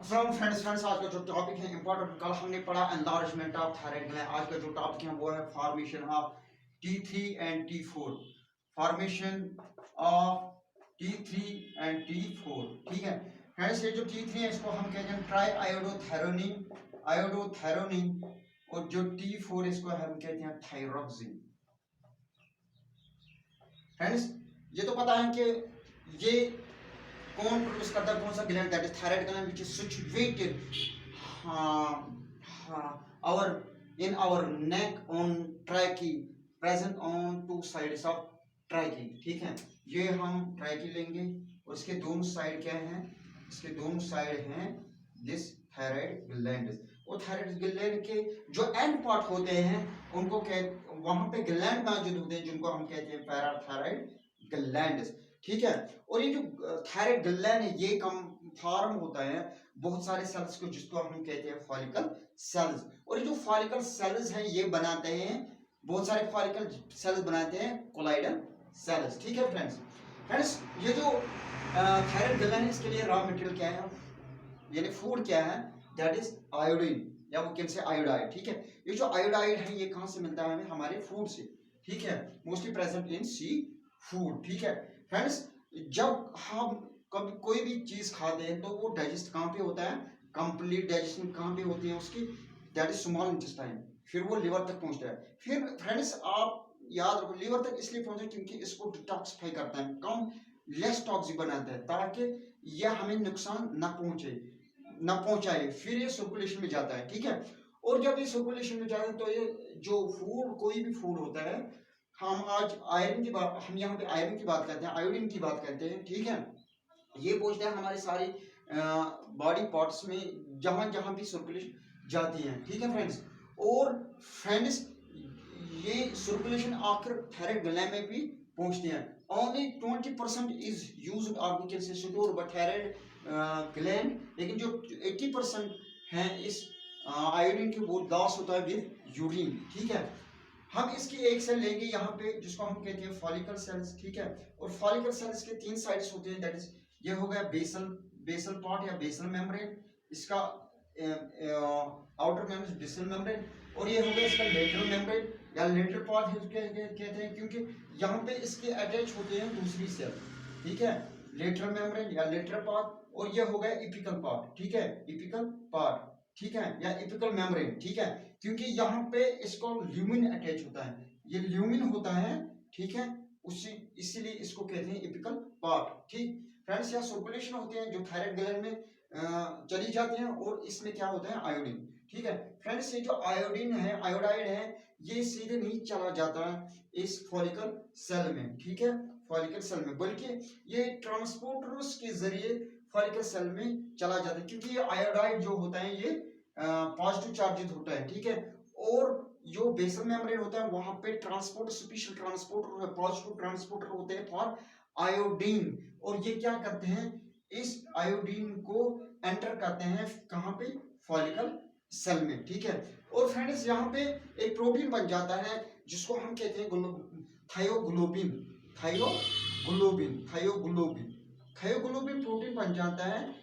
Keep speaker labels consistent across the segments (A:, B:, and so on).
A: Friends आज का जो टॉपिक है इंपॉर्टेंट, कल हमने पढ़ा एनलार्जमेंट ऑफ थायराइड ग्लैंड। आज का जो टॉपिक है वो है formation of T3 and T4। Formation of T3 and T4, ठीक है फ्रेंड्स। ये जो T3 है इसको हम कहते हैं ट्राई आयोडोथेरोनिन, और जो T4 इसको हम कहते हैं थायरोक्सिन। फ्रेंड्स ये तो पता है कि ये कौन प्रोड्यूस करता है, कौन सा gland, that is thyroid gland which is situated our in our neck on trachea, present on two sides of trachea, ठीक है। ये हम trachea लेंगे और इसके दोनों साइड क्या है, इसके दोनों साइड हैं दिस थायराइड ग्लैंड। और थायराइड ग्लैंड के जो एंड पार्ट होते हैं उनको वहां पे ग्लैंड मौजूद होते हैं जिनको हम कहते हैं पैराथायराइड ग्लैंड, ठीक है। और ये जो थायराइड ग्लैंड है ये कम फॉर्म होता है बहुत सारे सेल्स को जिसको हम कहते हैं फॉलिकल सेल्स। और ये जो फॉलिकल सेल्स हैं ये बनाते हैं, बहुत सारे फॉलिकल सेल्स बनाते हैं कोलाइडल सेल्स, ठीक है फ्रेंड्स ये जो थायराइड ग्लैंड है इसके लिए रॉ मटेरियल क्या है, यानी फूड क्या है, दैट इज आयोडीन या वो कैसे आयोडाइड, ठीक है। ये जो आयोडाइड है ये कहां से मिलता है हमें, हमारे फूड से, ठीक है, mostly present in seafood, ठीक है फ्रेंड्स। जब हम कभी कोई भी चीज खाते हैं तो वो डाइजेस्ट कहाँ पे होता है, कंप्लीट डाइजेशन कहाँ पे होती है उसकी, दैट इज स्मॉल इंटेस्टाइन, फिर वो लिवर तक पहुंचता है। फिर फ्रेंड्स आप याद रखो लिवर तक इसलिए पहुंचता है क्योंकि इसको डिटॉक्सिफाई करता है, कम लेस टॉक्सिक बनाता है ताकि यह हमें नुकसान न पहुंचाए, फिर ये सर्कुलेशन में जाता है, ठीक है। और जब ये सर्कुलेशन में जाता है तो ये जो फूड, कोई भी फूड होता है, हम आज आयरन की बात, हम यहाँ पे आयरन की बात करते हैं, आयोडीन की बात करते हैं, ठीक है। ये पहुंचते हैं हमारे सारे बॉडी पार्ट्स में जहां जहां भी सर्कुलेशन जाती है, ठीक है फ्रेंड्स। और फ्रेंड्स ये सर्कुलेशन आकर थायराइड ग्लैंड में भी पहुंचते हैं। ओनली 20% इज यूज्ड और we can say store by thyroid gland, लेकिन जो 80% है इस आयोडीन के वो लॉस होता है विद यूरिन, ठीक है। हम इसकी एक सेल लेंगे यहाँ पे जिसको हम कहते हैं फॉलिकल सेल्स, ठीक है। और फॉलिकल सेल्स के 3 साइड्स होते हैं, दैट इज ये हो गया बेसल पार्ट या बेसल मेम्ब्रेन, इसका आउटर मेम्ब्रेन बेसल मेम्ब्रेन, और ये हो गया इसका लेटरल मेम्ब्रेन या लेटरल पार्ट कहते हैं क्योंकि यहाँ पे इसके अटैच होते हैं दूसरी सेल, ठीक है, लेटरल मेम्ब्रेन या लेटरल पार्ट। और ये हो गया इपिकल पार्ट, ठीक है, इपिकल पार्ट, ठीक है, या इपिकल मेम्ब्रेन, ठीक है, क्योंकि यहाँ पे इसको ल्यूमिन अटैच होता है, ये ल्यूमिन होता है, ठीक है, उसी इसीलिए इसको कहते हैं इपिकल पार्ट, ठीक फ्रेंड्स। यहाँ सर्कुलेशन होते हैं जो थायराइड ग्लैंड में चली जाते हैं और इसमें क्या होता है आयोडीन, ठीक है फ्रेंड्स। ये जो आयोडीन है, आयोडाइड है, ये सीधे नहीं चला जाता है इस फॉलिकल सेल में, ठीक है, फॉलिकल सेल में, बल्कि ये ट्रांसपोर्टर्स के जरिए फॉलिकल सेल में चला जाता है, क्योंकि ये आयोडाइड जो होता है ये पॉजिटिव चार्जेड होता है, ठीक है। और जो बेसल मेम्ब्रेन होता है वहां पे transport, special transporter, positive transporter होते हैं फॉर आयोडीन, और ये क्या करते हैं, इस आयोडीन को एंटर करते हैं कहां पे, फॉलिकल सेल में, ठीक है। और फ्रेंड्स यहाँ पे एक प्रोटीन बन जाता है जिसको हम कहते हैं थायोग्लोबिन, थायोग्लोबिन थायोग्लोबिन थायोग्लोबिन प्रोटीन बन जाता है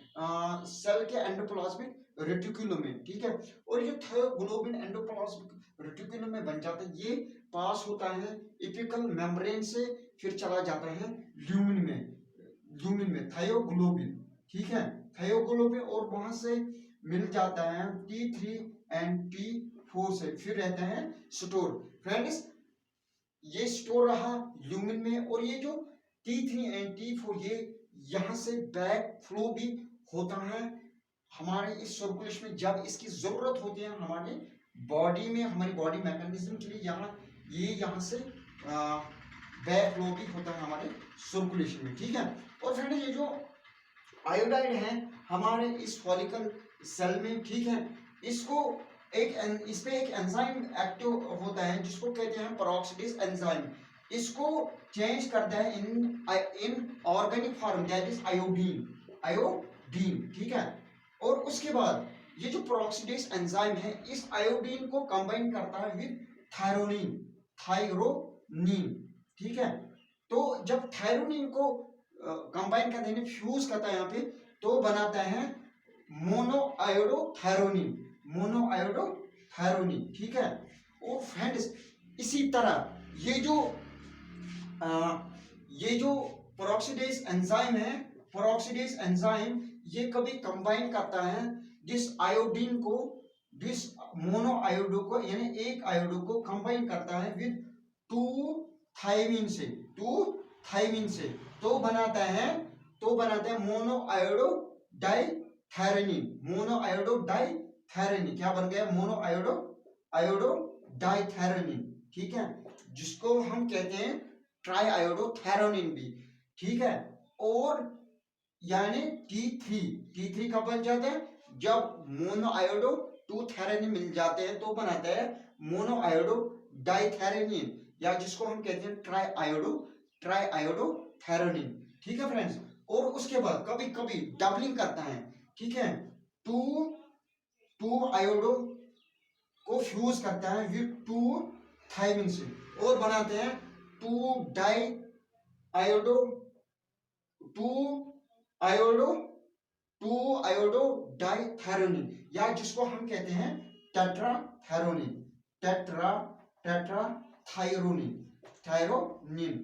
A: सेल के एंडोप्लाज्मिक रेटिकुलम में, ठीक है। और ये थायोग्लोबिन एंडोप्लाज्मिक रेटिकुलम में बन जाता है, ये पास होता है इपिकल मेम्ब्रेन से, फिर चला जाता है ल्यूमिन में थायोग्लोबिन, ठीक है, थायोग्लोबिन, और वहां से मिल जाता है T3 एंड T4 से, फिर रहता है स्टोर। फ्रेंड्स ये स्टोर रहा ल्यूमिन में, और ये जो T3 एंड T4 ये यहां से बैक फ्लो भी होता है हमारे इस सर्कुलेशन में, जब इसकी जरूरत होती है हमारे बॉडी में, हमारी बॉडी मैकेनिज्म के लिए, यहां से बैक फ्लो भी होता है हमारे सर्कुलेशन में, ठीक है। और फ्रेंड्स ये जो आयोडाइड है हमारे इस फॉलिकल सेल में, ठीक है, इसको इस पे एक एंजाइम एक्टिव होता है जिसको कहते हैं पेरोक्सिडेज एंजाइम, इसको चेंज करता है in organic form, that is iodine, ठीक है। और उसके बाद ये जो पेरोक्सिडेज एंजाइम है इस आयोडीन को कंबाइन करता है विद थायरोनिन, ठीक है। तो जब थायरोनिन को कंबाइन करते हैं, फ्यूज करता है यहाँ पे, तो बनाता है मोनो आयोडोथायरोनिन, मोनोआयोडोथायरोनिन, ठीक है। और फ्रेंड्स इसी तरह ये जो पेरोक्सीडेज एंजाइम है, पेरोक्सीडेज एंजाइम ये कभी कंबाइन करता है दिस आयोडीन को, दिस मोनो आयोडो को, यानी एक आयोडो को कंबाइन करता है विद टू थायमिन से, तो बनाता है मोनो आयोडो डाइथायरोनिन, मोनो आयोडो डाइथायरोनिन। क्या बन गया? मोनो आयोडो डाइथायरोनिन, ठीक है, जिसको हम कहते हैं ट्राई आयोडोथायरोनिन भी, ठीक है। और यानी T3 कब बन जाता है? जब मोनो आयोडो टू थायरोनिन मिल जाते हैं तो बनाता है मोनो आयोडो डाइथायरोनिन, या जिसको हम कहते हैं ट्राई आयोडोथायरोनिन, ठीक है फ्रेंड्स। और उसके बाद कभी कभी डबलिंग करता है, ठीक है, टू आयोडो को फ्यूज करता है विद टू थायमिन से और बनाते हैं टू आयोडो डाइथायरोनिन, या जिसको हम कहते हैं थायरोनिन।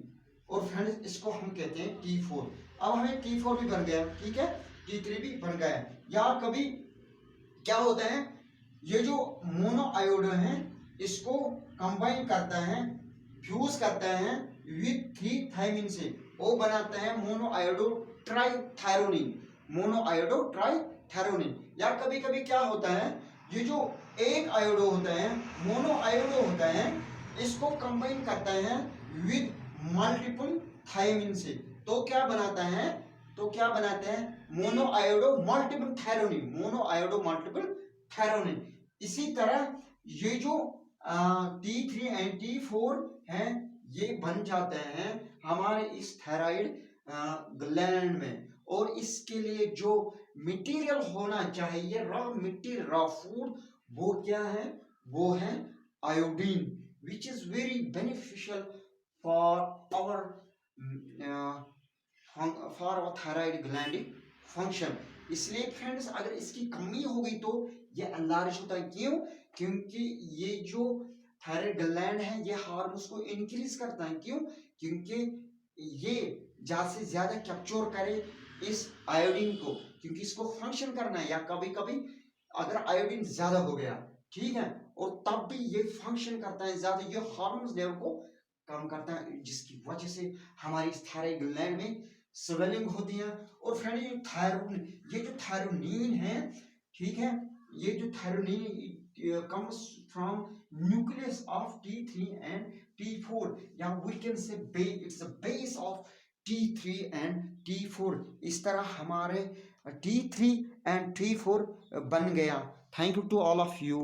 A: और फ्रेंड्स इसको हम कहते हैं T4। अब हमें T4 भी बन गया, ठीक है, T3 भी बन गया। या कभी क्या होता है, ये जो मोनो आयोडो है इसको कंबाइन करता है, फ्यूज करता है विद 3 थायमिन से, वो बनाता है मोनो आयोडो ट्राइथायरोनिन। या कभी कभी क्या होता है, ये जो एक आयोडो होता है, मोनो आयोडो होता है, इसको कंबाइन करता है विद मल्टीपल थायमिन से, तो क्या बनाता है मोनो आयोडो मल्टीपल थायरोनिन। इसी तरह ये जो T3 एंड T4 हैं ये बन जाते हैं हमारे इस थायराइड ग्लैंड में। और इसके लिए जो मटेरियल होना चाहिए, रॉ फूड, वो क्या है? वो है iodine, which is very beneficial for our thyroid glandic function. इसलिए फ्रेंड्स अगर इसकी कमी हो गई तो ये एनलार्ज होता है। क्यों? क्योंकि ये जो थायराइड ग्लैंड है ये हार्मोन्स को इंक्रीज करता है। क्यों? क्योंकि ये ज्यादा से ज्यादा कैप्चर करे इस आयोडीन को, क्योंकि इसको फंक्शन करना है। या कभी कभी अगर आयोडीन ज्यादा हो गया, ठीक है, और तब भी ये फंक्शन करता है ज्यादा, ये हार्मोन्स लेवल को कम करता है, जिसकी वजह से हमारी इस थायराइड ग्लैंड में स्वेलिंग होती है। और फ्रेंड ये जो थायरोनिन है, ठीक है, ये जो thyronine comes from nucleus of T3 and T4, या we can say it's a base of T3 and T4। इस तरह हमारे T3 and T4 बन गया। Thank you to all of you.